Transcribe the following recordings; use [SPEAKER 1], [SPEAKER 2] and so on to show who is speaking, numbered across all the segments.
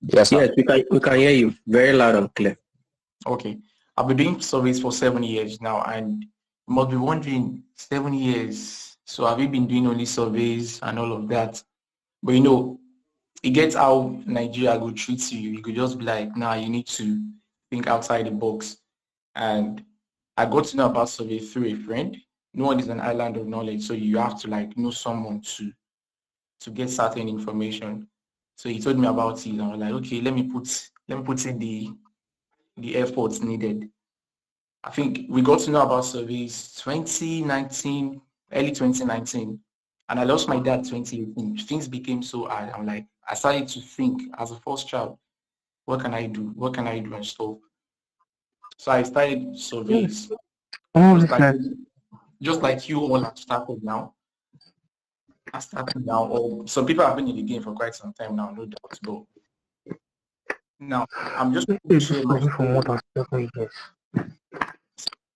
[SPEAKER 1] Yes, sir.
[SPEAKER 2] Yes, we can hear you very loud and clear.
[SPEAKER 1] Okay. I've been doing surveys for 7 years now, and you must be wondering, 7 years. So have you been doing only surveys and all of that? But it gets how Nigeria go treat you. You could just be like, nah, you need to think outside the box. And I got to know about survey through a friend. No one is an island of knowledge, so you have to like know someone to get certain information. So he told me about it, and I was like, okay, let me put in the efforts needed. I think we got to know about surveys 2019, early 2019, and I lost my dad 2018. Things became so hard. I'm like, I started to think as a first child, what can I do? What can I do and stuff? So I started surveys, just like you all have started now. I started now, or some people have been in the game for quite some time now, no doubt. But now I'm just going to share my
[SPEAKER 3] for more
[SPEAKER 1] story.
[SPEAKER 3] than 7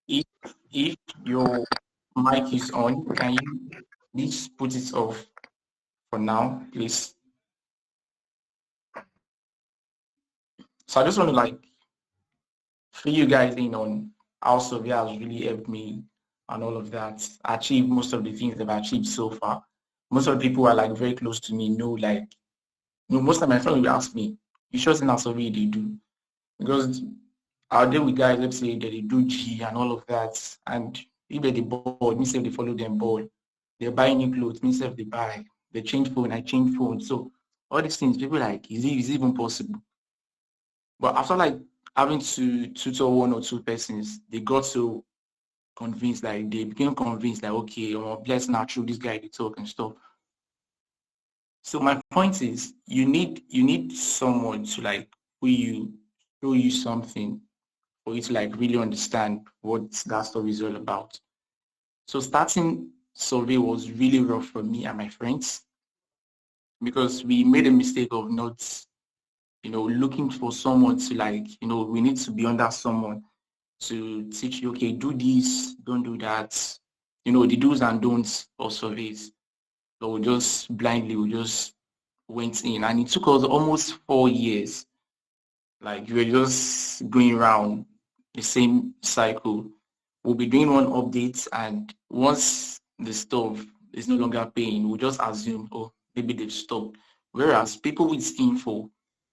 [SPEAKER 3] years.
[SPEAKER 1] If your mic is on, can you please put it off for now, please? So I just want to like fill you guys in on how survey has really helped me and all of that. Achieve most of the things that I've achieved so far. Most of the people who are like very close to me know like, most of my friends will ask me, you sure it's not survey they do? Because I'll deal with guys, let's say that they do G and all of that. And if they ball, me say they follow them ball. They buy new clothes, me say they buy. They change phone, I change phone. So all these things, people like, is it even possible? But after like having to tutor one or two persons, they got so convinced, like they became convinced, like, okay, let's now through this guy they talk and stuff. So my point is, you need someone to like show you something for you to like really understand what that story is all about. So starting survey was really rough for me and my friends because we made a mistake of not, looking for someone to like, we need to be under someone to teach you, okay, do this, don't do that, the do's and don'ts of surveys. So we just went in, and it took us almost 4 years. Like we were just going around the same cycle. We'll be doing one update, and once the stuff is no longer paying, we'll just assume, oh, maybe they've stopped. Whereas people with info,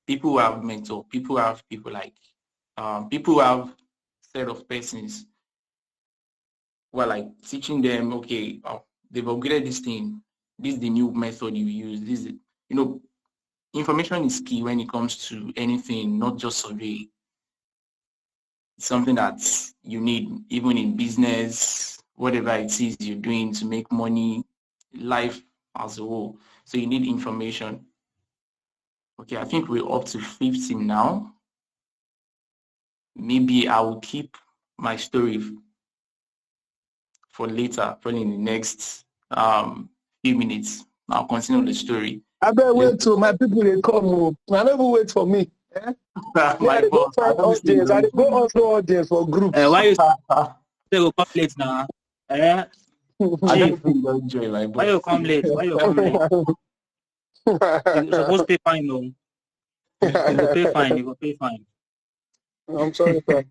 [SPEAKER 1] people who have mentor, people who have people like, people who have set of persons who are like teaching them, okay, they've upgraded this thing. This is the new method you use. This is, information is key when it comes to anything, not just survey. It's something that you need even in business, whatever it is you're doing to make money, life as a whole. So you need information. Okay, I think we're up to 50 now. Maybe I will keep my story for later, probably in the next few minutes. I'll continue the story.
[SPEAKER 4] I better wait till my people they come. I never wait for me. Eh?
[SPEAKER 1] My
[SPEAKER 4] They go
[SPEAKER 1] boss, I
[SPEAKER 4] find
[SPEAKER 1] don't see
[SPEAKER 4] audience. I dey go also audience for groups.
[SPEAKER 3] Why you say you come late now?
[SPEAKER 1] I
[SPEAKER 3] Chief,
[SPEAKER 1] don't really enjoy my
[SPEAKER 3] why you
[SPEAKER 1] boss.
[SPEAKER 3] come late? Why you come late? You supposed pay fine, no? You go pay fine. You go pay fine.
[SPEAKER 4] I'm sorry, sir.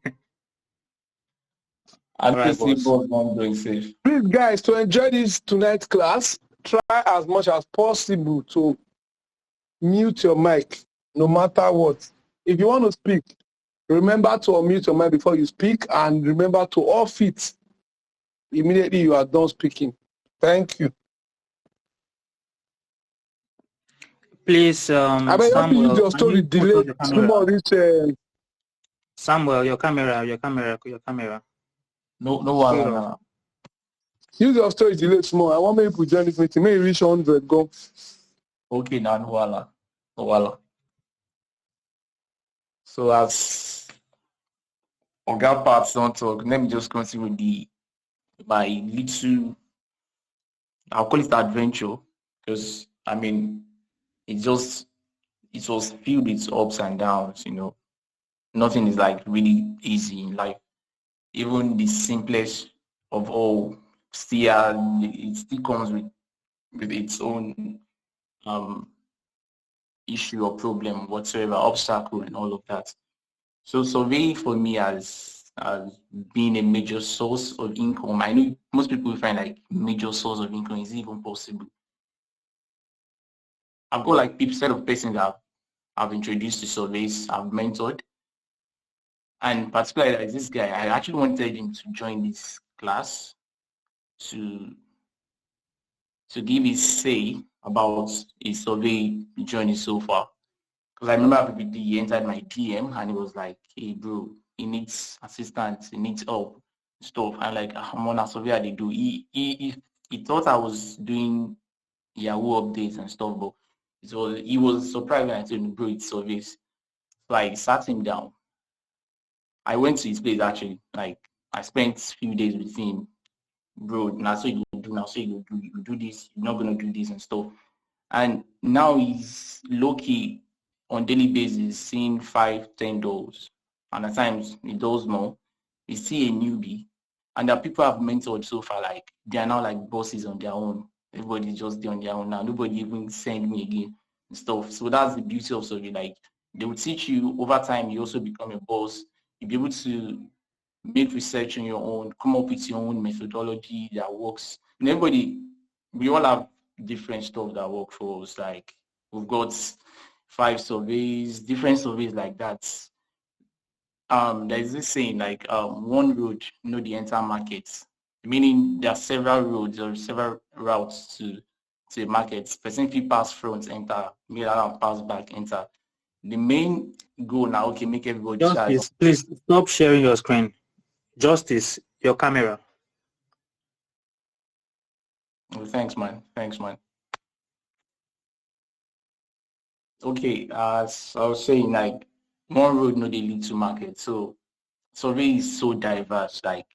[SPEAKER 1] I
[SPEAKER 3] All right,
[SPEAKER 1] don't see
[SPEAKER 3] boss.
[SPEAKER 1] boss not doing safe.
[SPEAKER 4] Please, guys, to enjoy this tonight's class, try as much as possible to mute your mic, no matter what. If you want to speak, remember to unmute your mic before you speak, and remember to off it immediately you are done speaking. Thank you.
[SPEAKER 3] Please,
[SPEAKER 4] I better help you use
[SPEAKER 3] Samuel,
[SPEAKER 4] your
[SPEAKER 3] can
[SPEAKER 4] story
[SPEAKER 3] you put
[SPEAKER 4] delay
[SPEAKER 3] on the
[SPEAKER 4] some of
[SPEAKER 3] camera?
[SPEAKER 4] this.
[SPEAKER 3] Samuel, your camera.
[SPEAKER 1] No
[SPEAKER 3] Put it
[SPEAKER 1] one
[SPEAKER 3] off.
[SPEAKER 1] now.
[SPEAKER 4] Use your story delay small. I want me to join this meeting. Maybe reach 100. Go.
[SPEAKER 1] Okay, now no wala. No wala. So as Oga parts don't talk, let me just continue with my little, I'll call it adventure, because I mean it was filled with ups and downs, Nothing is like really easy in life. Even the simplest of all it still comes with its own issue or problem whatsoever, obstacle and all of that. So surveying for me has been a major source of income. I know most people find like major source of income is even possible. I've got like set of persons that I've introduced to surveys, I've mentored, and particularly like this guy, I actually wanted him to join this class to give his say about his survey journey so far. Because I remember vividly he entered my DM and he was like, "Hey bro, he needs assistance, he needs help, stuff." And like, I'm on a survey they do. He thought I was doing Yahoo updates and stuff, but he was surprised when I told him, "Bro, it's surveys." So I sat him down. I went to his place actually. Like I spent a few days with him. Bro, now so you do, now so you do this, you're not gonna do this and stuff. And now he's low-key on daily basis seeing 5-10 doors. And at times he does more. He's still a newbie. And the people I've mentored so far, like they are now like bosses on their own. Everybody's just there on their own now. Nobody even send me again and stuff. So that's the beauty of survey. Like they will teach you over time, you also become a boss. You'll be able to make research on your own, come up with your own methodology that works. And everybody, we all have different stuff that work for us. Like we've got 5 surveys, different surveys like that. There's this saying like one road, the entire market. Meaning there are several roads or several routes to a market. Person fee pass front, enter, middle and pass back, enter. The main goal now, okay, make everybody
[SPEAKER 3] Justice, please stop sharing your screen. Justice, your camera.
[SPEAKER 1] Oh, thanks, man. Thanks, man. Okay, as I was saying, like one road no they lead to market. So survey is so diverse. Like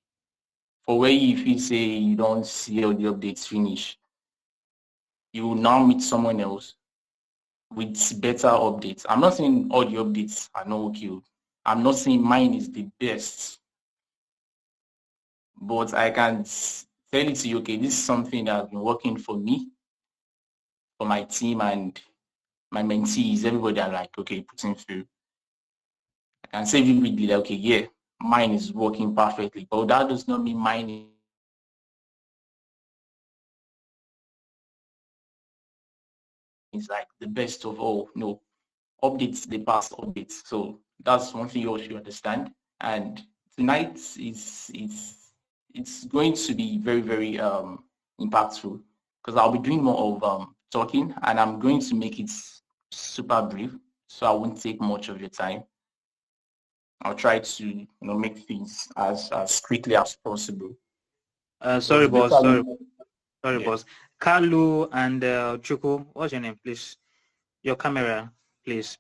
[SPEAKER 1] for where if you say you don't see all the updates finish, you will now meet someone else with better updates. I'm not saying all the updates are not okay. I'm not saying mine is the best, but I can tell it to you, okay, this is something that has been working for me, for my team and my mentees, everybody are like, okay, putting through. I can say vividly, like, okay, yeah, mine is working perfectly, but that does not mean mine is like the best of all. No, updates, they pass updates. So that's one thing you all should understand. And tonight it's going to be very, very impactful because I'll be doing more of talking and I'm going to make it super brief so I won't take much of your time. I'll try to make things as quickly as possible.
[SPEAKER 3] Sorry, boss. Sorry,
[SPEAKER 1] Yeah.
[SPEAKER 3] boss. Kalu and Chuku, what's your name, please? Your camera, please.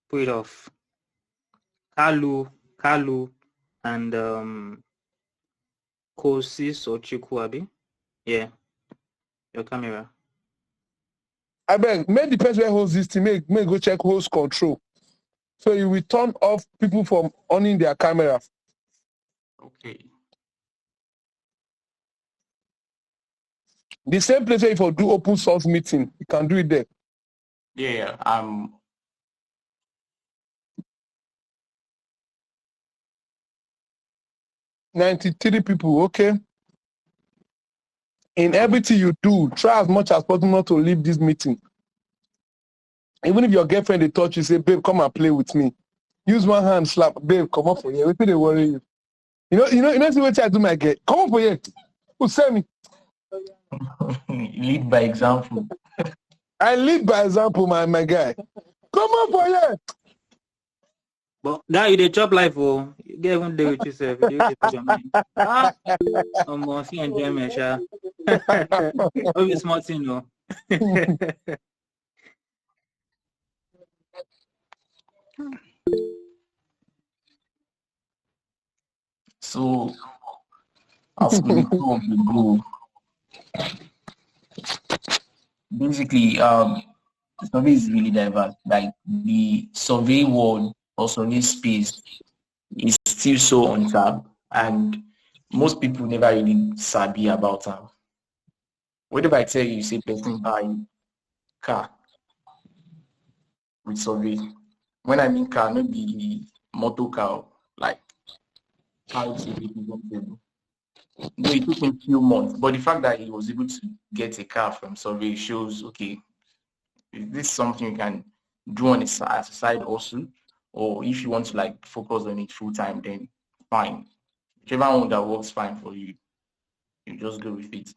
[SPEAKER 3] Put it off. Kalu, and Kosis or Chuku, Abi? Yeah, your camera.
[SPEAKER 4] I beg, make the person who holds this thing, make go check host control. So you will turn off people from owning their camera.
[SPEAKER 1] Okay.
[SPEAKER 4] The same place where if you do open source meeting, you can do it there.
[SPEAKER 1] Yeah.
[SPEAKER 4] 93 people, okay? In everything you do, try as much as possible not to leave this meeting. Even if your girlfriend they touch you, say, babe, come and play with me. Use one hand, slap, babe, come up for here. What do they worry you? You know, see what I do, my girl. Come up for here. Who send me?
[SPEAKER 1] Lead by example.
[SPEAKER 4] I lead by example, my guy. Come up for here.
[SPEAKER 3] But now you the job life, oh, you get even do with yourself. You get your mind. I'm gonna see enjoyment, sha. Only small thing, no.
[SPEAKER 1] So as we go, basically, survey is really diverse. Like the survey world or survey space is still so untapped, and most people never really sabi about them. What if I tell you, say person buy car, with survey. When I mean car, not be motor car, like car to be presentable. No, it took him a few months, but the fact that he was able to get a car from survey shows, okay, is this something you can do on as a side also, or if you want to like focus on it full time, then fine. Whichever one that works fine for you, you just go with it.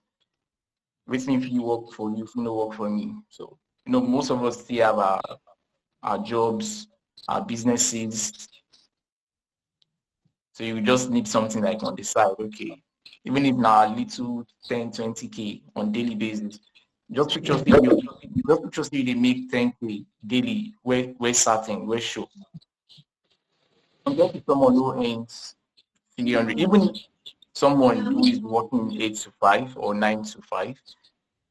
[SPEAKER 1] Waiting if you work for you, if you don't work for me. So, most of us still have our jobs, our businesses. So you just need something like on the side, okay. Even if now a little 10, 20K on daily basis, just picture they make 10K daily, we're certain, we're sure. Compared to someone who earns 300, even someone who is working 8 to 5 or 9 to 5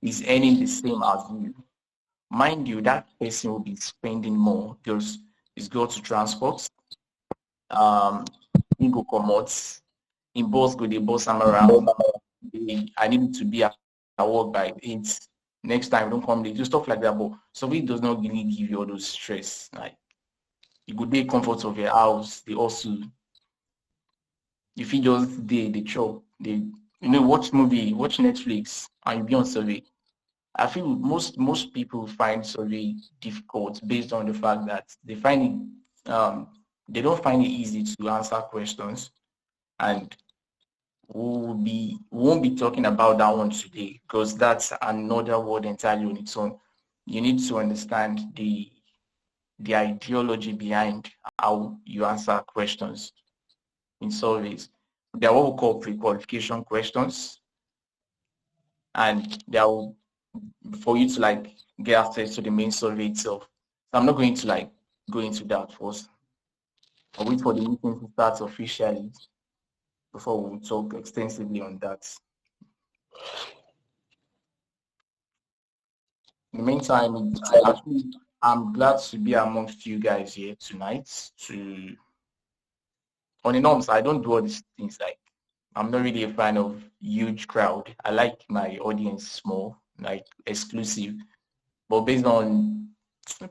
[SPEAKER 1] is earning the same as you. Mind you, that person will be spending more because it's got to transport, he go commot, in boss go, they boss am around. I need to be at work by 8. Next time, don't come late, do stuff like that. But survey does not really give you all those stress. Like, you go dey comfort of your house, they also, if you just they chop, they watch movie, watch Netflix, and you be on survey. I feel most people find survey difficult based on the fact that they find it they don't find it easy to answer questions, and we won't be talking about that one today because that's another word entirely on its own. You need to understand the ideology behind how you answer questions in surveys. They are what we call pre-qualification questions, and they are for you to like get access to the main survey itself. So I'm not going to like go into that first. I'll wait for the meeting to start officially before we talk extensively on that. In the meantime, actually, I'm glad to be amongst you guys here tonight. On the norms, I don't do all these things. Like, I'm not really a fan of huge crowd. I like my audience small, like exclusive. But based on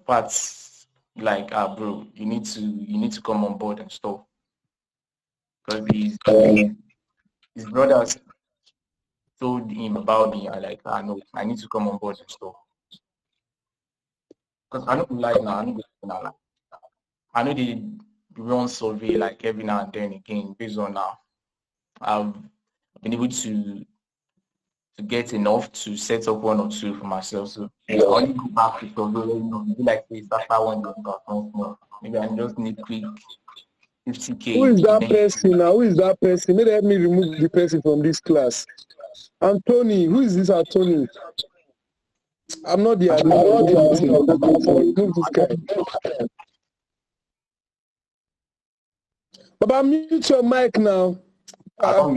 [SPEAKER 1] parts like, bro, you need to come on board and stuff. Because his brothers told him about me. I know I need to come on board and stuff. Because I don't like now. I know they run survey like every now and then again based on I've been able to get enough to set up 1 or 2 for myself. So I only go back to survey, be like this after 1 year. Maybe I just need quick 50K.
[SPEAKER 4] Who is that person now? Who is that person? Maybe help me remove the person from this class. Anthony, who is this Anthony? I'm not the admin. Remove this guy. Baba, mute your mic now.
[SPEAKER 1] I don't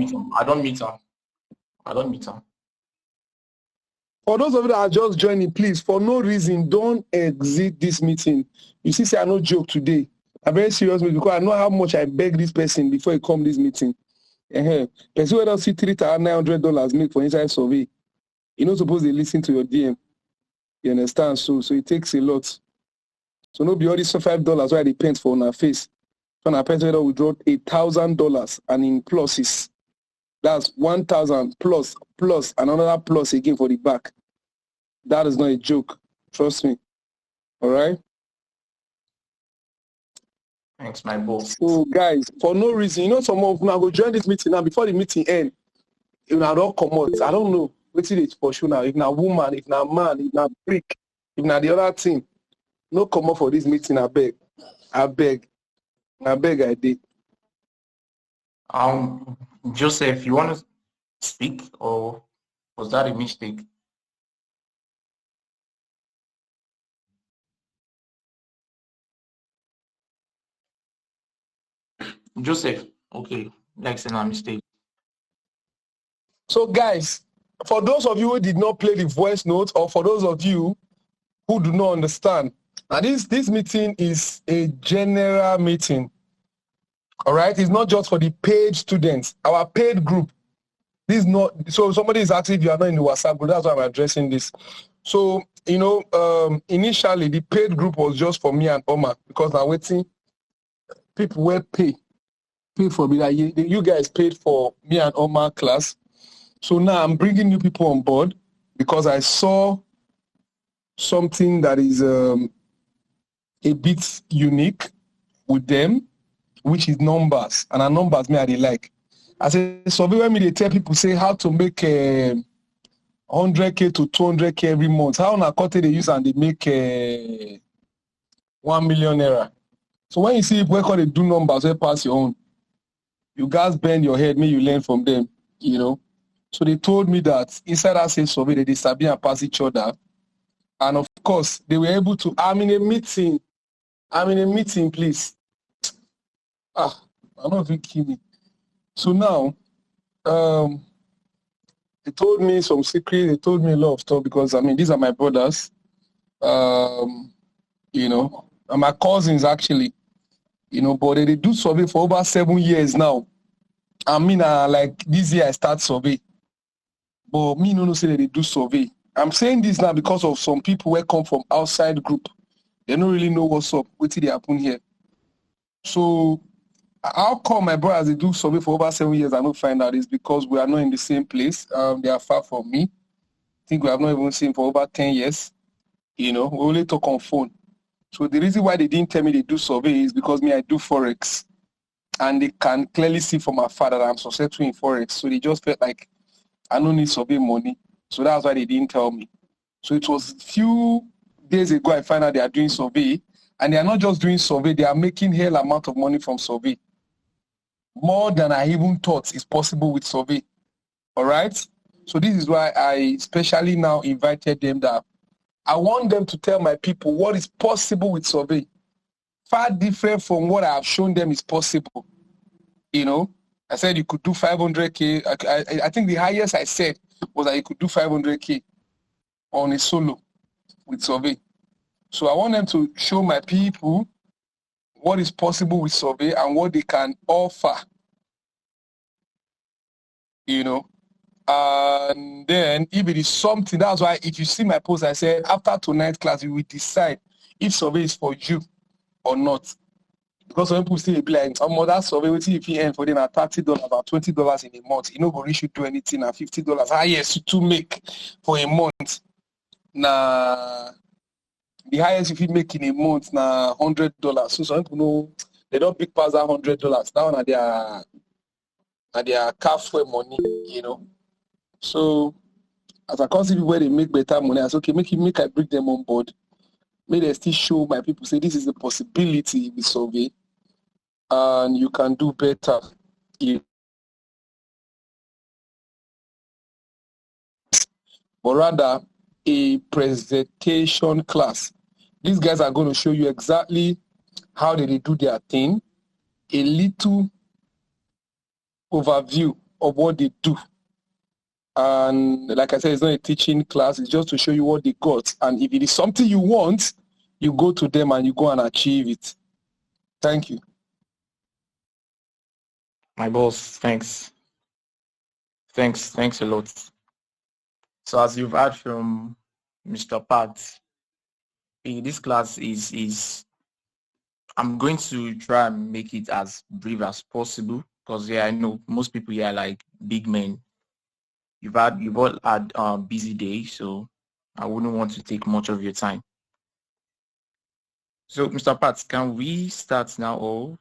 [SPEAKER 1] meet him.
[SPEAKER 4] For those of you that are just joining, please, for no reason, don't exit this meeting. You see, say I no joke today. I'm very serious because I know how much I beg this person before he come this meeting. Person who don't see $3,900 make for inside survey. You're not supposed to listen to your DM. You understand? So it takes a lot. So no be all these $5 why they paint for on our face. So on our paint we draw $1,000 and in pluses. That's 1,000 plus another plus again for the back. That is not a joke. Trust me. All right?
[SPEAKER 1] Thanks, my boss.
[SPEAKER 4] So, guys, for no reason, some of now go join this meeting now. Before the meeting end, if I don't come out, I don't know. What's it for sure now? If not woman, if not man, if not brick, if not the other thing, no come out for this meeting. I beg, I did.
[SPEAKER 1] Joseph, you want to speak, or was that a mistake? Joseph, okay, like saying a mistake.
[SPEAKER 4] So, guys, for those of you who did not play the voice note, or for those of you who do not understand, now this meeting is a general meeting. All right, it's not just for the paid students. Our paid group. This is not. So somebody is asking if you are not in the WhatsApp group. That's why I'm addressing this. So you know, initially the paid group was just for me and Omar because I'm waiting. People were pay for me. Like you guys paid for me and Omar class. So now I'm bringing new people on board because I saw something that is a bit unique with them, which is numbers. And our numbers me I they like. I say survey when me they tell people say how to make 100K to 200K every month. How na cut they use and they make 1 million naira. So when you see people call they do numbers, they pass your own. You guys bend your head, may you learn from them, you know. So they told me that inside that same survey, they sabi and pass each other. And of course, they were able to, I'm in a meeting, please. I don't know if you kill me. So now, they told me some secrets, they told me a lot of stuff because, I mean, these are my brothers, you know, and my cousins actually, you know, but they do survey for over 7 years now. I mean, like this year I start survey, but me no say that they do survey. I'm saying this now because of some people who come from outside group. They don't really know what's up, what did they happen here. So how come my brothers they do survey for over 7 years? I don't find out is because we are not in the same place. They are far from me. I think we have not even seen for over 10 years. You know, we only talk on phone. So the reason why they didn't tell me they do survey is because me I do forex. And they can clearly see from my father that I'm successful in forex. So they just felt like I don't need survey money. So that's why they didn't tell me. So it was a few days ago I found out they are doing survey. And they are not just doing survey, they are making hell amount of money from survey. More than I even thought is possible with survey. All right? So this is why I especially now invited them that I want them to tell my people what is possible with survey. Far different from what I have shown them is possible. You know, I said you could do 500K. I think the highest I said was that you could do 500K on a solo with survey. So I want them to show my people what is possible with survey and what they can offer. You know, and then if it is something, that's why if you see my post, I said after tonight's class, we will decide if survey is for you or not. Because some people still be like, that survey, if you earn for them at $30, about $20 in a month, you know, but you should do anything at $50. Highest you to make for a month. Nah, the highest if you make in a month, nah, $100. So some people know they don't pick past that $100. Now their cafe money, you know. So as I can see people where they make better money, I said, okay, make I bring them on board. May they still show my people say this is a possibility with survey. And you can do better. But rather a presentation class. These guys are going to show you exactly how they do their thing, a little overview of what they do. And like I said, it's not a teaching class, it's just to show you what they got. And if it is something you want, you go to them and you go and achieve it. Thank you.
[SPEAKER 1] My boss, thanks. Thanks a lot. So as you've heard from Mr. Pat, this class is I'm going to try and make it as brief as possible because I know most people here are like big men. You've all had a busy day, so I wouldn't want to take much of your time. So Mr. Pat, can we start now or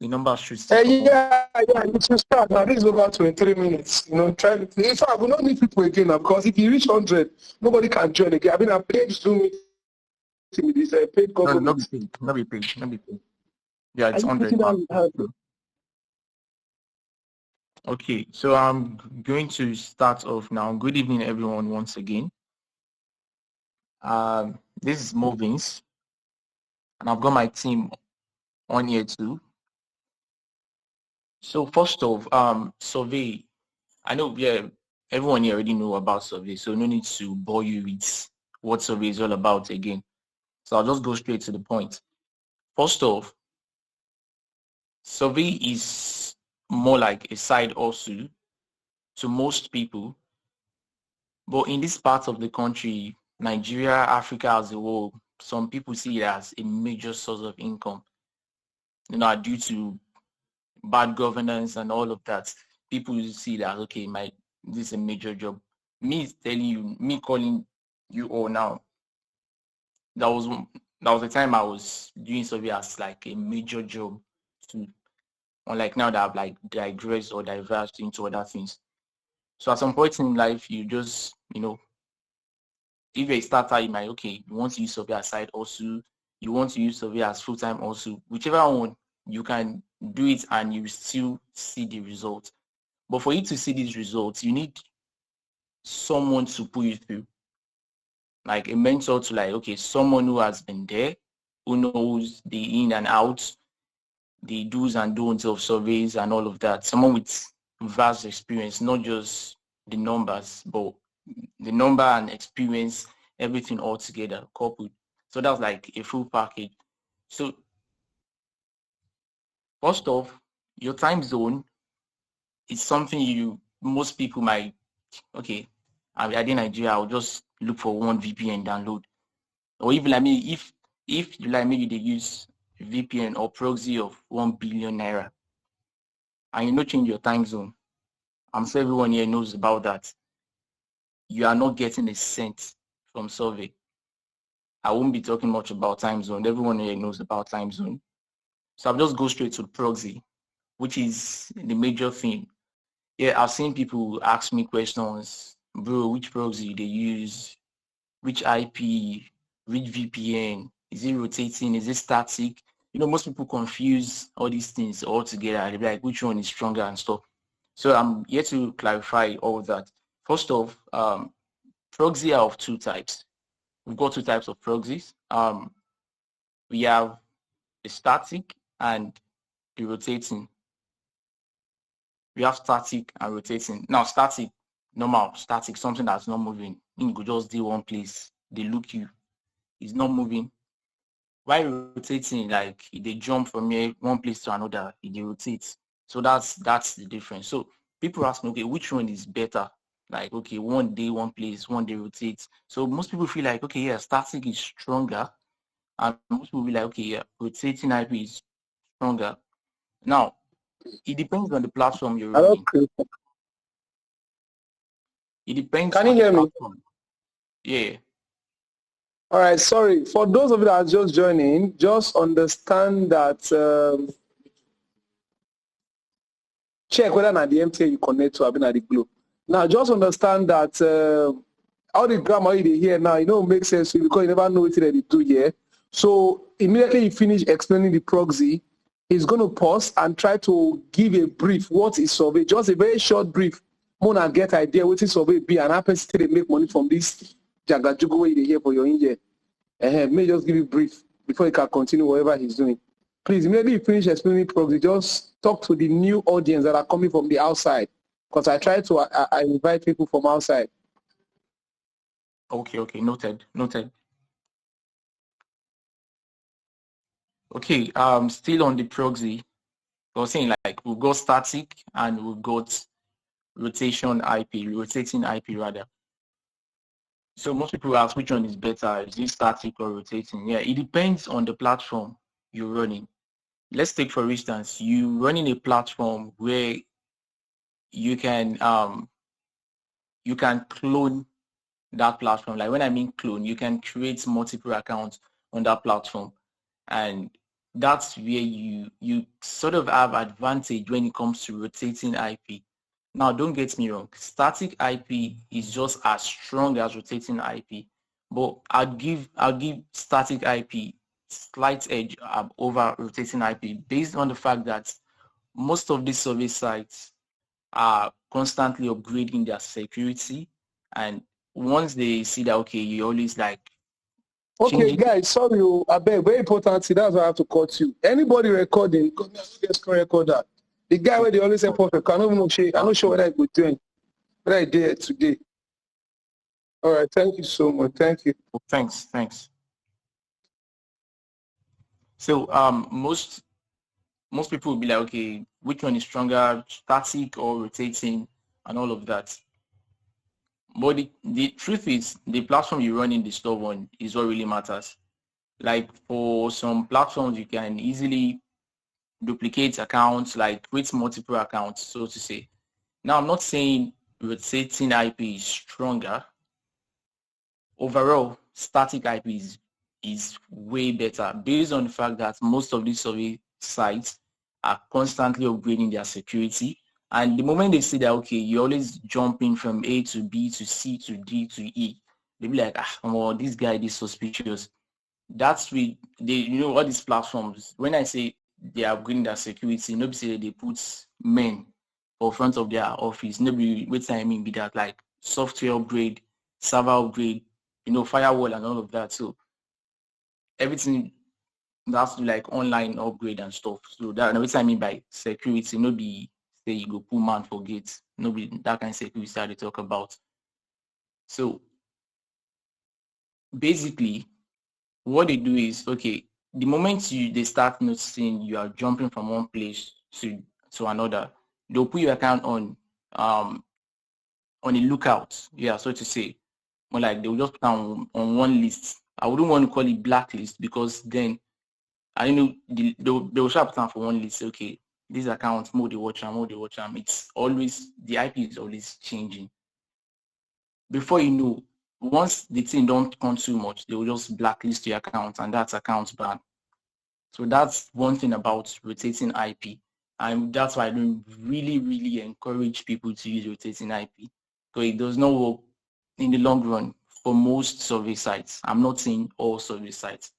[SPEAKER 1] the number should start?
[SPEAKER 4] Yeah, you should start. Now this is over 23 minutes. You know, try to. In fact, we don't need people again now because if you reach 100, nobody can join again. I mean, I paid Zoom meeting with this paid government.
[SPEAKER 1] No, not be paid. Yeah, it's 100. Okay, so I'm going to start off now. Good evening, everyone, once again. This is Movings, and I've got my team on here too. So first off, survey. I know, yeah, everyone here already know about survey, so no need to bore you with what survey is all about again. So I'll just go straight to the point. First off, survey is more like a side hustle to most people. But in this part of the country, Nigeria, Africa as a whole, some people see it as a major source of income, due to bad governance and all of that. People see that, okay, this is a major job. Me telling you, me calling you all now, that was the time I was doing survey as like a major job to, unlike now that I've like digressed or diverged into other things. So at some point in life, you just, if you're a starter, you might, okay, you want to use survey as side also, you want to use survey as full-time also, whichever one, you can do it and you still see the results. But for you to see these results, you need someone to pull you through, like a mentor to like, okay, someone who has been there, who knows the in and out, the do's and don'ts of surveys and all of that. Someone with vast experience, not just the numbers, but the number and experience, everything all together, coupled. So that's like a full package. So first off, your time zone is something most people might, okay, I'm in Nigeria, I'll just look for one VPN download. Or even like me, if you like maybe they use VPN or proxy of 1 billion naira and you change your time zone, I'm sure everyone here knows about that. You are not getting a cent from survey. I won't be talking much about time zone. Everyone here knows about time zone. So I'll just go straight to proxy, which is the major thing. Yeah, I've seen people ask me questions, bro, which proxy they use, which IP, which VPN, is it rotating, is it static? Most people confuse all these things all together. They're like, which one is stronger and stuff. So I'm here to clarify all of that. First off, proxy are of two types. We've got two types of proxies. We have the static and the rotating. We have static and rotating. Now, static, normal, static, something that's not moving. You could just do one place. They look you. It's not moving. While rotating, like they jump from here, one place to another, they rotate. So that's the difference. So people ask me, okay, which one is better? Like, okay, one day, one place, one day rotates. So most people feel like, okay, yeah, static is stronger. And most people will be like, okay, yeah, rotating IP is stronger. Now, it depends on the platform you're running. It depends
[SPEAKER 4] Can
[SPEAKER 1] on
[SPEAKER 4] you
[SPEAKER 1] the
[SPEAKER 4] hear me?
[SPEAKER 1] platform. Yeah.
[SPEAKER 4] All right, sorry. For those of you that are just joining, just understand that check whether at the MTA you connect to have been at the Glo. Now, just understand that all the grammar you hear now, makes sense to you because you never know what they do here. So immediately you finish explaining the proxy, he's going to pause and try to give a brief. What is survey? Just a very short brief. More than get idea what is survey be and happen still they make money from this jagajugu way you hear for your India. May just give you a brief before you can continue whatever he's doing. Please, immediately you finish explaining proxy, just talk to the new audience that are coming from the outside. Because I try to I invite people from outside.
[SPEAKER 1] Okay, noted. Okay, still on the proxy. I was saying like we've got static and we've got rotating IP rather. So most people ask which one is better, is it static or rotating? Yeah, it depends on the platform you're running. Let's take for instance, you running a platform where you can clone that platform. Like when I mean clone, you can create multiple accounts on that platform. And that's where you sort of have advantage when it comes to rotating IP. Now, don't get me wrong, static IP is just as strong as rotating IP, but I'll give static IP slight edge over rotating IP based on the fact that most of these service sites are constantly upgrading their security, and once they see that, okay, you always like
[SPEAKER 4] Okay, guys, sorry, I beg, very important. See, that's why I have to cut you. Anybody recording, just record that. The guy where they always say perfect, I don't know, I'm not sure whether I could do whether I did today. All right, thank you so much. Thank you.
[SPEAKER 1] Thanks. So most people will be like, okay, which one is stronger, static or rotating and all of that. But the truth is, the platform you run in the stuff on is what really matters. Like for some platforms, you can easily duplicate accounts, like create multiple accounts, so to say. Now, I'm not saying rotating IP is stronger. Overall, static IP is way better based on the fact that most of these survey sites are constantly upgrading their security. And the moment they see that, okay, you're always jumping from A to B to C to D to E, they'll be like, well, this guy is suspicious. That's with all these platforms. When I say they are upgrading their security, nobody say they put men for front of their office. Nobody, what I mean be that like software upgrade, server upgrade, firewall and all of that. So everything that's like online upgrade and stuff. So that what I mean by security, nobody say you go pull man for gates. Nobody that kind of security that they talk about. So basically what they do is, okay, the moment they start noticing you are jumping from one place to another, they'll put your account on a lookout, so to say. Or like they'll just put on one list. I wouldn't want to call it blacklist because then I know they'll shut down for one list. Okay, this account, more they watch them. It's always, the IP is always changing. Before you know, once the thing don't come too much, they will just blacklist your account and that's account ban. So that's one thing about rotating IP. And that's why I don't really, really encourage people to use rotating IP. So it does not work in the long run for most survey sites. I'm not saying all survey sites.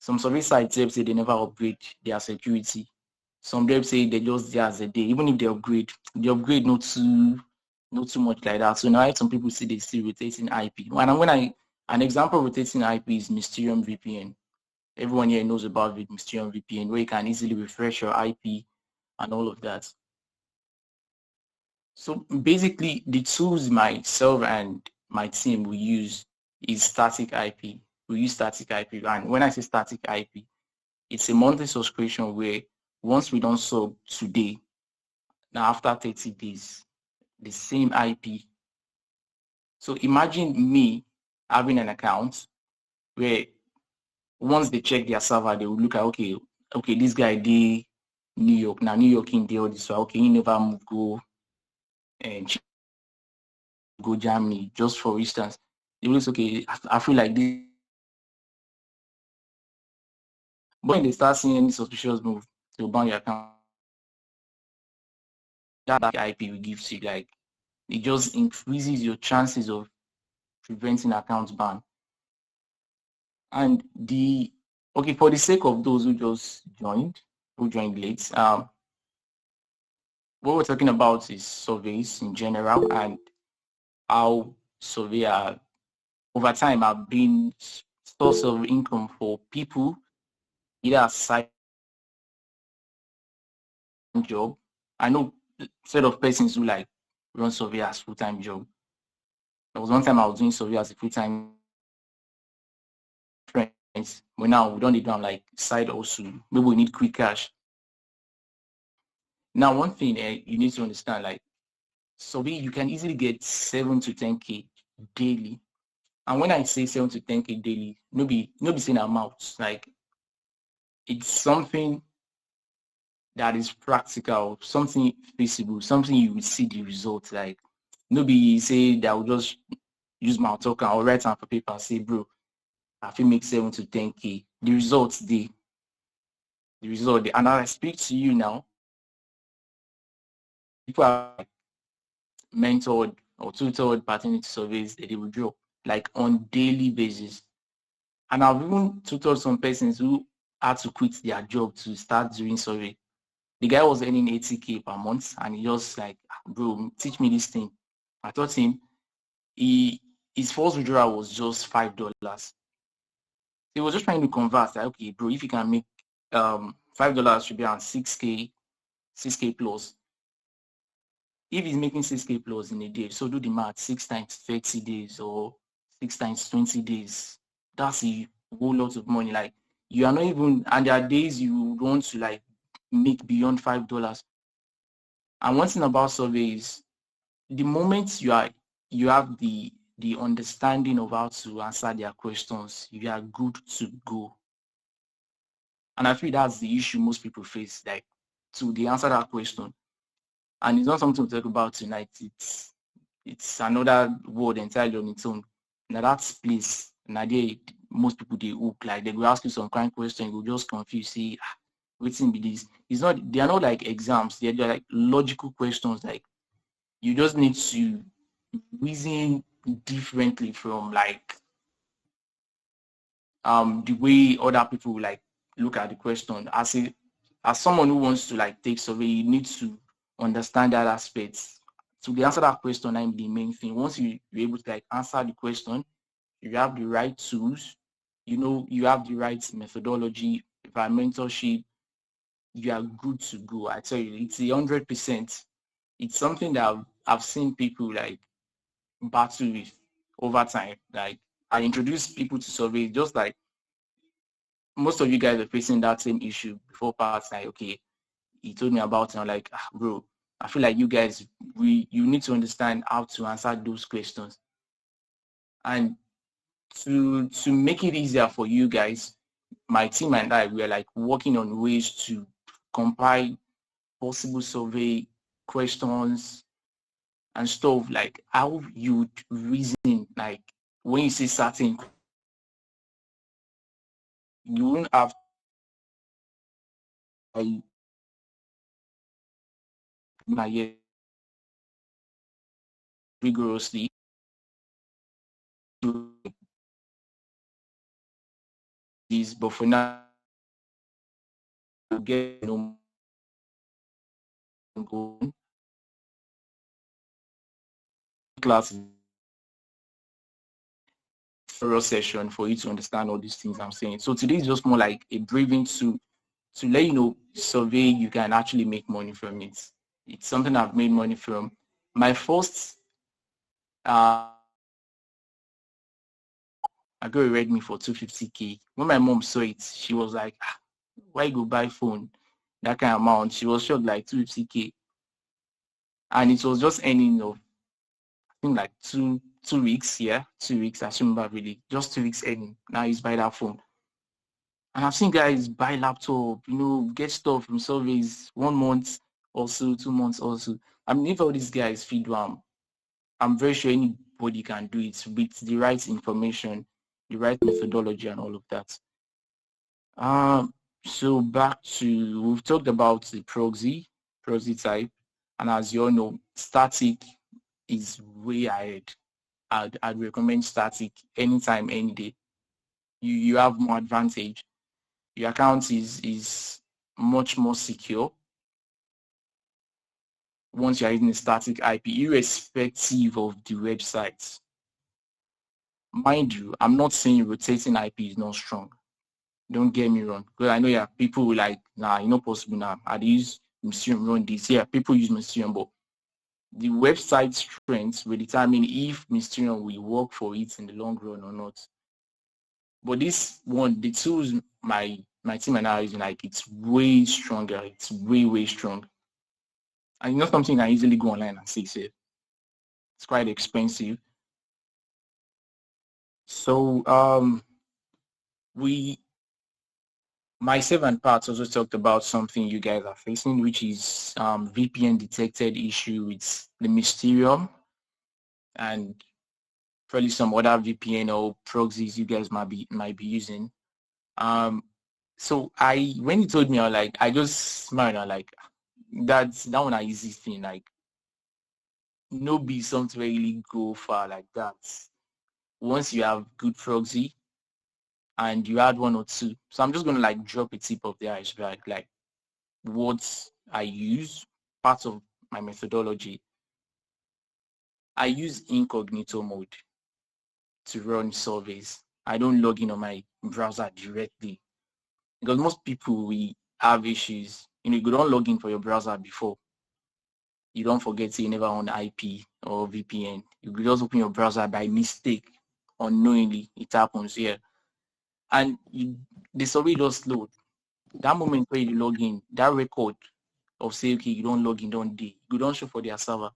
[SPEAKER 1] Some survey sites say they never upgrade their security. Some devs say they just there as a day. Even if they upgrade not too much like that. So now some people say they still rotating IP. An example of rotating IP is Mysterium VPN. Everyone here knows about Mysterium VPN, where you can easily refresh your IP and all of that. So basically, the tools myself and my team we use is static IP. We use static IP, and when I say static IP, it's a monthly subscription where once we don't sub today, now after 30 days, the same IP. So imagine me having an account where once they check their server, they will look at, okay, this guy did New York. Now New York in the all this, okay, he never move go and go Germany, just for instance. It was okay, I feel like this. But when they start seeing any suspicious move, they'll ban your account. That IP will give to you, like, it just increases your chances of preventing account ban. And for the sake of those who just joined late, what we're talking about is surveys in general and how survey over time have been source of income for people, either a side job. I know a set of persons who like run survey as full-time job. There was one time I was doing survey as a full-time friends, but now we don't need them like side also. Maybe we need quick cash. Now, one thing you need to understand, like, survey, you can easily get 7 to 10K daily. And when I say 7 to 10K daily, nobody saying amounts. Like, it's something that is practical, something feasible, something you will see the results. Like, nobody say that I will just use my token or write on paper and say, bro, I feel make 7 to 10K. The results, the result, and I speak to you now. People are mentored or tutored paternity surveys that they will draw like on daily basis. And I've even tutored some persons who had to quit their job to start doing survey. The guy was earning 80K per month and he just like, bro, teach me this thing. I taught him. His first withdrawal was just $5. He was just trying to convert, like, okay, bro, if you can make $5 should be around 6K plus. If he's making 6K plus in a day, so do the math, 6 times 30 days or 6 times 20 days. That's a whole lot of money. Like, you are not even, and there are days you want to like make beyond $5. And one thing about surveys, the moment you are you have the understanding of how to answer their questions, you are good to go. And I feel that's the issue most people face, like to they answer that question. And it's not something to talk about tonight. It's another word entirely on its own. Now that place, now they most people they hook, like they will ask you some kind of question, you will just confuse, say, what's in this? It's not, they are not like exams, they're like logical questions, like you just need to reason differently from like the way other people like look at the question. As someone who wants to like take survey, you need to understand that aspect. To answer that question, I'm the main thing. Once you're able to like answer the question, you have the right tools, you know, you have the right methodology, mentorship, you are good to go. I tell you, it's 100%. It's something that I've seen people like battle with over time. Like I introduce people to survey, just like most of you guys are facing that same issue before parts. Like, okay, he told me about it. I'm like, bro, I feel like you guys, you need to understand how to answer those questions. And to make it easier for you guys, my team and I, we are like working on ways to compile possible survey questions and stuff, like how you would reason, like when you say certain, you won't have rigorously to this, but for now, get no going class thorough session for you to understand all these things I'm saying. So today is just more like a briefing to let you know, survey, you can actually make money from it. It's something I've made money from. My first I got a Redmi for 250K. When my mom saw it, she was like, why you go buy phone? That kind of amount. She was shocked, like 250K. And it was just ending of, I think like two weeks, yeah, 2 weeks, I remember really. Just 2 weeks ending. Now he's buy that phone. And I've seen guys buy laptop, you know, get stuff from surveys 1 month or so, 2 months also. I mean, if all these guys feed one, I'm very sure anybody can do it with the right information, the right methodology and all of that. So back to, we've talked about the proxy type. And as you all know, static is way ahead. I'd recommend static anytime, any day. You have more advantage. Your account is much more secure once you're using a static IP, irrespective of the website. Mind you, I'm not saying rotating IP is not strong. Don't get me wrong. Because I know, yeah, people will like, nah, it's not possible now. I use Mysterium run this. Yeah, people use Mysterium, but the website strength will determine if Mysterium will work for it in the long run or not. But this one, the tools my team and I are using, like, it's way stronger. It's way strong. And it's not something I easily go online and see. It's quite expensive. So myself and Pat also talked about something you guys are facing, which is VPN detected issue with the Mysterium and probably some other VPN or proxies you guys might be using. So when he told me, I just smiled. I'm like, that one an easy thing. Like, no be something really go far like that. Once you have good proxy and you add 1 or 2. So I'm just gonna like drop a tip of the iceberg, like what I use, part of my methodology. I use incognito mode to run surveys. I don't log in on my browser directly because most people, we have issues. You know, you don't log in for your browser before. You don't forget you never on IP or VPN. You could just open your browser by mistake, unknowingly. It happens here, and the survey just load. That moment where you log in, that record of say, okay, you don't log in, don't day, you don't show for their server.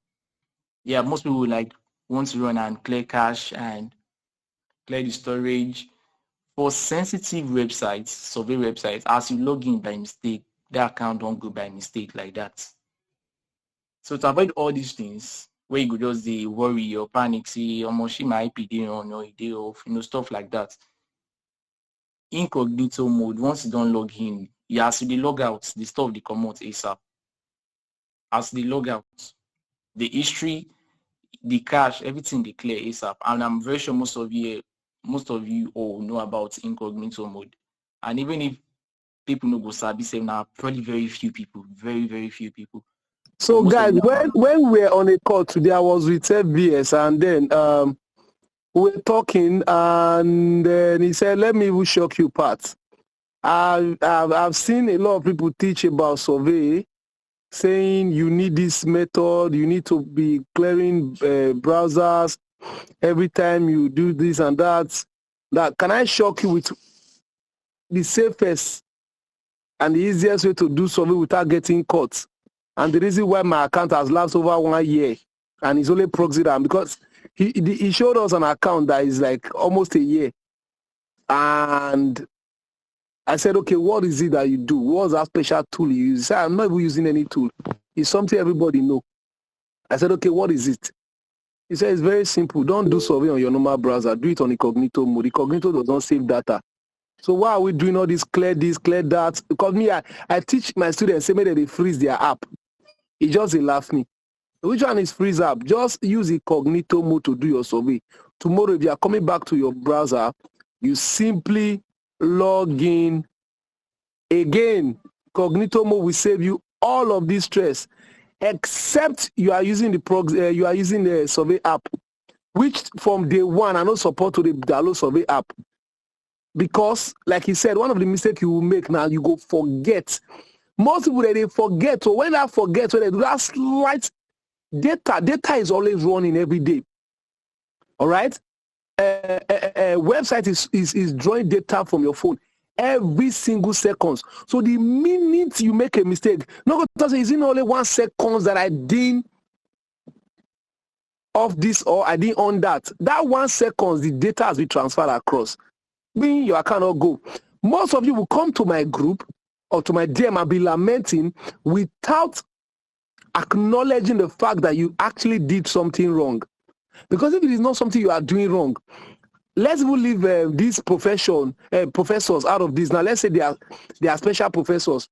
[SPEAKER 1] Yeah, most people will like want to run and clear cache and clear the storage. For sensitive websites, survey websites, as you log in by mistake, the account won't go by mistake like that. So to avoid all these things, where you could just worry or panic, say, almost my IP day on or day off, stuff like that. Incognito mode, once you don't log in, you have to log out, the stuff they come out ASAP. As they log out, the history, the cache, everything they clear ASAP. And I'm very sure most of you all know about incognito mode. And even if people no go sabi say now, probably very few people, very few people.
[SPEAKER 4] So guys, when we were on a call today, I was with FBS, and then we were talking, and then he said, "Let me shock you, Pat. I've seen a lot of people teach about survey, saying you need this method, you need to be clearing browsers every time you do this and that. That can I shock you with the safest and the easiest way to do survey without getting caught? And the reason why my account has lasted over 1 year and it's only proxy down because he showed us an account that is like almost a year. And I said, okay, what is it that you do? What's that special tool you use? He said, I'm not even using any tool. It's something everybody know. I said, okay, what is it? He said, it's very simple. Don't do survey on your normal browser. Do it on incognito mode. Incognito does not save data. So why are we doing all this, clear that? Because me, I teach my students, say maybe they freeze their app. It just laugh me. Which one is freeze app? Just use incognito mode to do your survey. Tomorrow, if you are coming back to your browser, you simply log in again. Incognito mode will save you all of this stress, except you are using the survey app, which from day one I no support to the download survey app. Because, like he said, one of the mistakes you will make now, you go forget. Most people, they forget. So when they forget, when they do that slight data is always running every day. All right? Website is drawing data from your phone every single second. So the minute you make a mistake, no go say, is it only 1 second that I didn't off this or I didn't on that? That 1 second, the data has been transferred across. Meaning your account will go. Most of you will come to my group or to my DM and be lamenting without acknowledging the fact that you actually did something wrong. Because if it is not something you are doing wrong, let's even leave these professors out of this. Now, let's say they are special professors.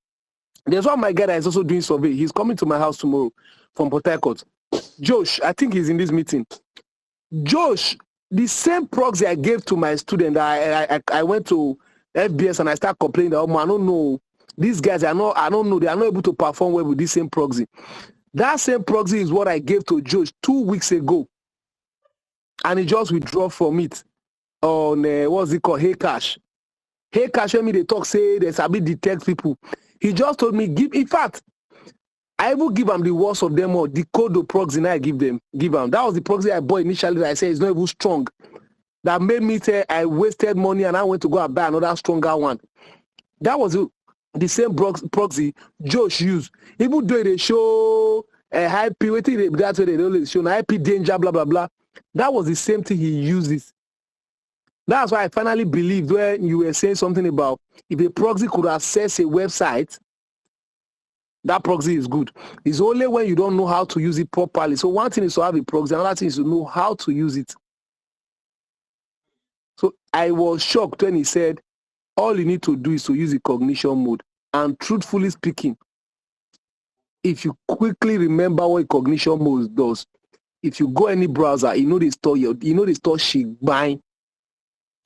[SPEAKER 4] There's one my guy that is also doing survey. He's coming to my house tomorrow from Port Harcourt. Josh, I think he's in this meeting. Josh, the same proxy I gave to my student, I went to FBS and I start complaining that, I don't know, these guys, I don't know, they are not able to perform well with this same proxy. That same proxy is what I gave to Josh 2 weeks ago. And he just withdrew from it on, what's it called, Heycache. Heycache, me they talk, say, there's a bit detect people. He just told me, in fact, I will give them the worst of them all, the code of proxy, and I give them. That was the proxy I bought initially that I said is not even strong. That made me say I wasted money and I went to go and buy another stronger one. That was the same proxy Josh used. Even though they show a high P, that's what they always show, an IP danger, blah, blah, blah. That was the same thing he uses. That's why I finally believed when you were saying something about if a proxy could access a website, that proxy is good. It's only when you don't know how to use it properly. So one thing is to have a proxy, another thing is to know how to use it. So I was shocked when he said, all you need to do is to use the cognition mode. And truthfully speaking, if you quickly remember what cognition mode does, if you go any browser, they store shit buying.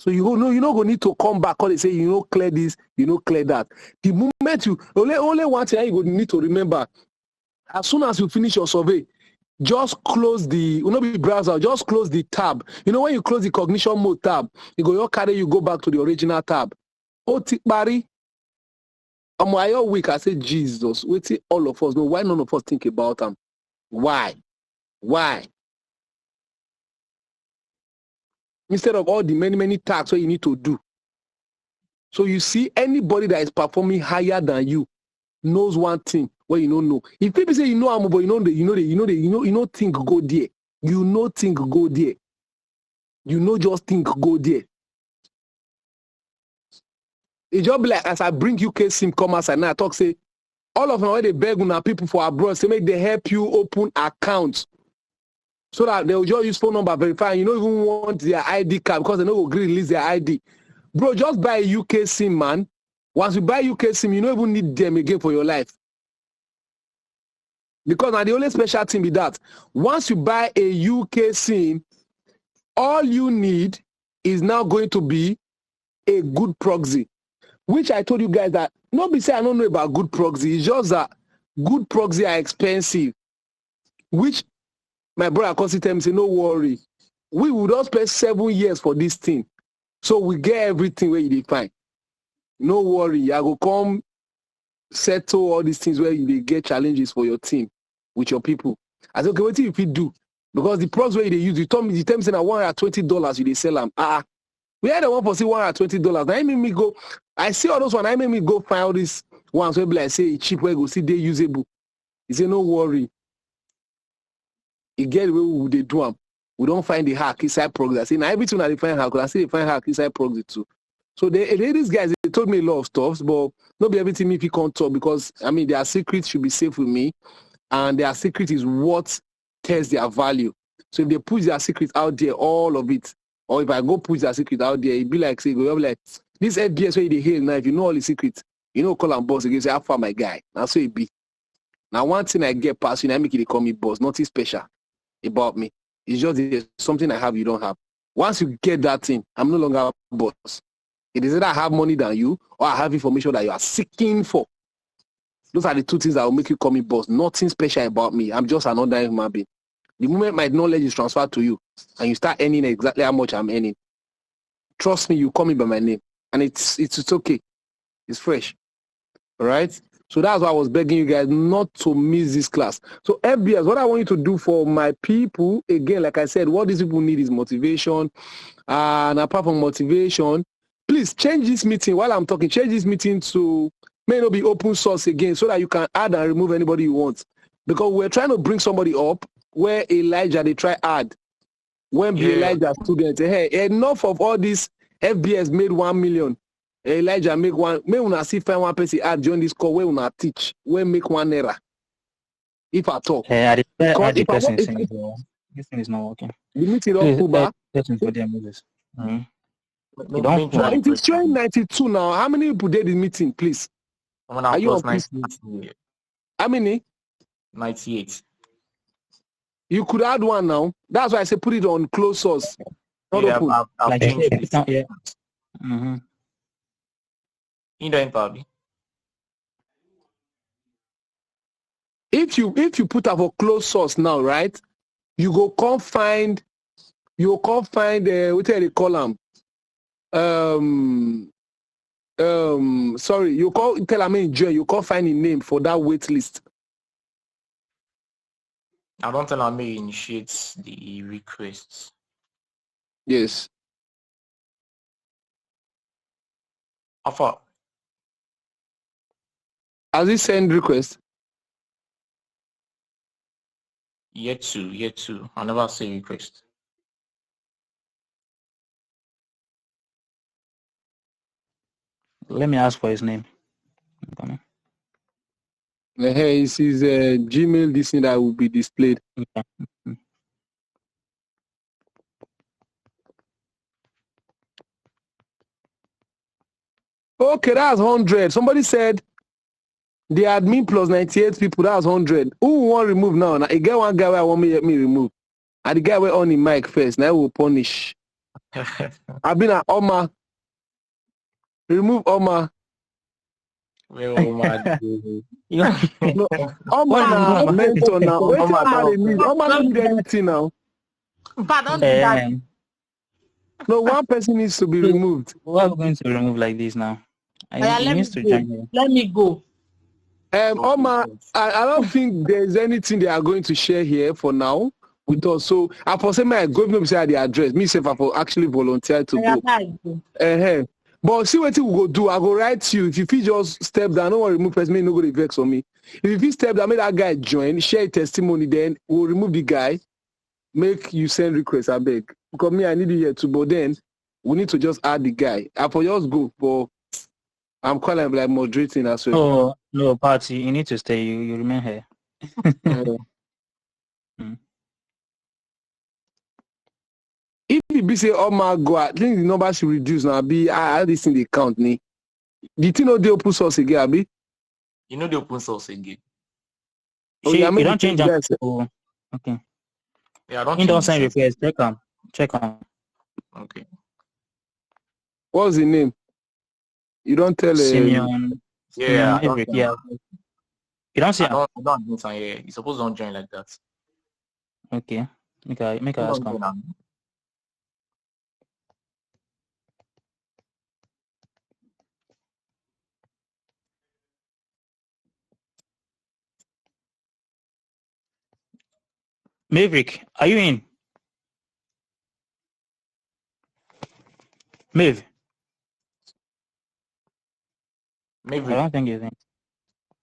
[SPEAKER 4] So you're not going to need to come back or they say, clear this, clear that. The moment you, only one thing you need to remember, as soon as you finish your survey, just close the, browser, just close the tab. When you close the cognition mode tab, you go back to the original tab. Oh, Tikbari, I'm all week, I say, Jesus, wait all of us know why none of us think about them. Why? Instead of all the many tasks what you need to do. So you see, anybody that is performing higher than you knows one thing what you don't know. If people say I'm but you know think go there. You know think go there. You know just think go there. It just be like as I bring UK SIM commerce and I talk say all of them when they beg on people for abroad, say make they help you open accounts. So that they'll just use phone number verify. You don't even want their ID card because they don't agree to release their ID. Bro, just buy a UK SIM, man. Once you buy UK SIM, you don't even need them again for your life. Because now the only special thing be that once you buy a UK SIM, all you need is now going to be a good proxy. Which I told you guys that nobody say I don't know about good proxy. It's just that good proxy are expensive. Which my brother constantly tell me, say, no worry. We would not spend 7 years for this thing. So we get everything where you define. No worry. I go come settle all these things where you get challenges for your team with your people. I said, okay, what if you do? Because the proxy where they use, you told me the terms say $120 you sell them. We had the one for say $120. Now I made me go. I see all those ones. I made me go find all these ones where like say it's cheap where go see they usable. He said, no worry. You get where they do them. We don't find the hack inside proxy. I say, now everything I find hack, I say they find hack inside proxy too. So these guys, they told me a lot of stuff, but not be everything if you can't talk because I mean their secrets should be safe with me, and their secret is what tells their value. So if they push their secret out there, all of it, or if I go push their secret out there, it'd be like say, go like this FBS where they hear now. If you know all the secrets, you know call and boss again, say, how far my guy? That's so it be. Now one thing I get past you, I make it call me boss, nothing special about me. It's just something I have you don't have. Once you get that thing, I'm no longer a boss. It is either I have money than you or I have information that you are seeking for. Those are the two things that will make you call me boss. Nothing special about me. I'm just another human being. The moment my knowledge is transferred to you and you start earning exactly how much I'm earning, trust me, you call me by my name. And it's okay. It's fresh. All right? So that's why I was begging you guys not to miss this class. So FBS, what I want you to do for my people, again, like I said, what these people need is motivation. And apart from motivation, please change this meeting while I'm talking. Change this meeting to may not be open source again so that you can add and remove anybody you want. Because we're trying to bring somebody up where Elijah, they try add. When Elijah student, hey, enough of all this FBS made 1 million. Elijah make one, may una see find one person add join this call where una teach, where make one error. If I talk.
[SPEAKER 3] This thing is not working.
[SPEAKER 4] The meeting don't pull back.
[SPEAKER 3] For their movies.
[SPEAKER 4] It is showing 92 now. How many people did the meeting, please?
[SPEAKER 1] Are you on 98?
[SPEAKER 4] How many?
[SPEAKER 1] 98.
[SPEAKER 4] You could add one now. That's why I say put it on closed source. Not open.
[SPEAKER 1] I've changed it.
[SPEAKER 3] Yeah.
[SPEAKER 1] You don't probably.
[SPEAKER 4] If you put up a closed source now, right? You go can't find what do they call them? Sorry, you call tell I mean you can't find a name for that wait list.
[SPEAKER 1] I don't tell me initiates the requests.
[SPEAKER 4] Yes.
[SPEAKER 1] Alpha.
[SPEAKER 4] Has he sent request?
[SPEAKER 1] Yet to. I never say request.
[SPEAKER 3] Let me ask for his name.
[SPEAKER 4] Hey, this is Gmail, this thing that will be displayed. Okay, that's 100. Somebody said the admin plus 98 people, that's 100. Who want to remove now? I get one guy where I want me remove. And the guy where on the mic first. Now I will punish. I've been at Oma. Remove Oma.
[SPEAKER 1] Where Oma?
[SPEAKER 4] No, Oma mentor now. Oma don't need anything now. No, one person needs to be removed.
[SPEAKER 3] What are we going to remove like this now? He needs to join here.
[SPEAKER 5] Let me go.
[SPEAKER 4] Oma, I don't think there's anything they are going to share here for now with us. So I for say my government beside the address. Me say I for actually volunteer to go. But see what we go do. I go write to you. If you feel just step down, no one remove person, me no go vex on me. If you feel step down, make that guy join, share a testimony, then we'll remove the guy. make you send requests, I beg. Because me, I need you here too, but then we need to just add the guy. I for just go, but I'm calling like moderating as well.
[SPEAKER 3] No, party. You need to stay. You remain here.
[SPEAKER 4] If you be say, oh my God, I think the number should reduce now. Be I this in the count ni. The thing no dey open source again, abi?
[SPEAKER 1] You know the open source again.
[SPEAKER 4] Oh,
[SPEAKER 3] See,
[SPEAKER 4] yeah,
[SPEAKER 3] you don't change them.
[SPEAKER 4] guys.
[SPEAKER 3] Okay.
[SPEAKER 1] Yeah, I don't.
[SPEAKER 3] You don't send request. Check on.
[SPEAKER 1] Okay.
[SPEAKER 4] What's the name? You don't tell
[SPEAKER 3] Simeon.
[SPEAKER 1] Yeah.
[SPEAKER 3] Simeon Maverick, yeah. You don't see him?
[SPEAKER 1] I don't admit him. Yeah, you suppose don't join like that.
[SPEAKER 3] Okay. Make I ask him. Maverick, are you in? Mav.
[SPEAKER 1] Maybe.
[SPEAKER 3] I don't think he's in.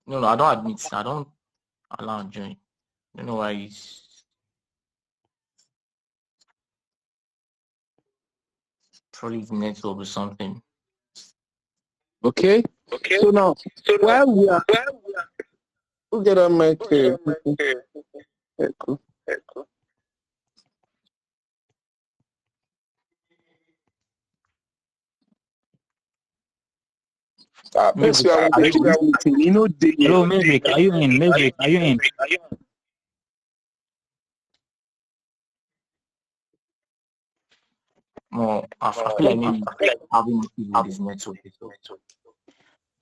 [SPEAKER 1] No, I don't admit. I don't allow him join. I don't know why he's probably his network or something.
[SPEAKER 4] Okay. So now, while we are, we'll get on my here. Echo.
[SPEAKER 3] Hello, Maverick, are you in? Maverick, are you in?
[SPEAKER 1] No, I feel like maybe having his network.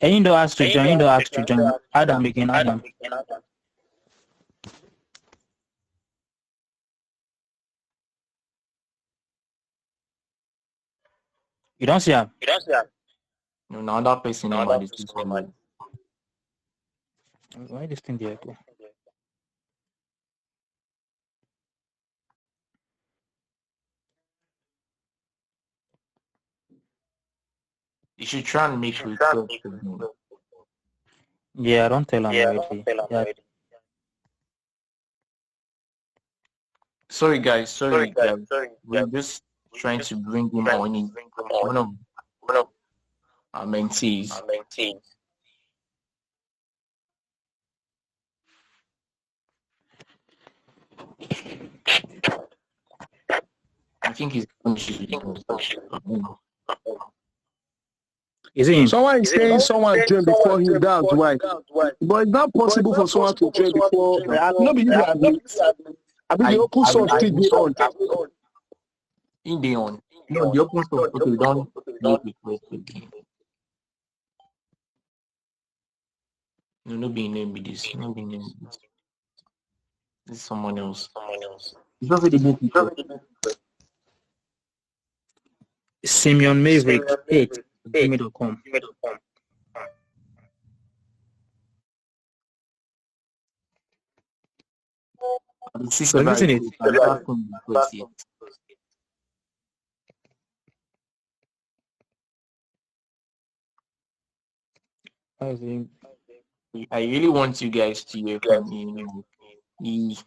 [SPEAKER 3] And you don't ask to join. Adam again, Adam. You don't see him?
[SPEAKER 1] No, now that person number is
[SPEAKER 3] Why this thing there?
[SPEAKER 1] you should try and make request.
[SPEAKER 3] Yeah, don't tell him already. Yeah.
[SPEAKER 1] Sorry guys, we're just trying to bring him on in one of our mentees. I think he's
[SPEAKER 3] Is he?
[SPEAKER 4] Someone is saying someone joined before him. That's why. But it's not possible for someone to join before. No, be I mean, the open source still be on.
[SPEAKER 1] In the on. No, the open source. Okay, we don't make request again. No be name with this. No be name with this. This is someone else. It's not really good people.
[SPEAKER 3] Simeon Maverick 8@gmail.com.
[SPEAKER 1] So listen it. I really want you guys to hear from me.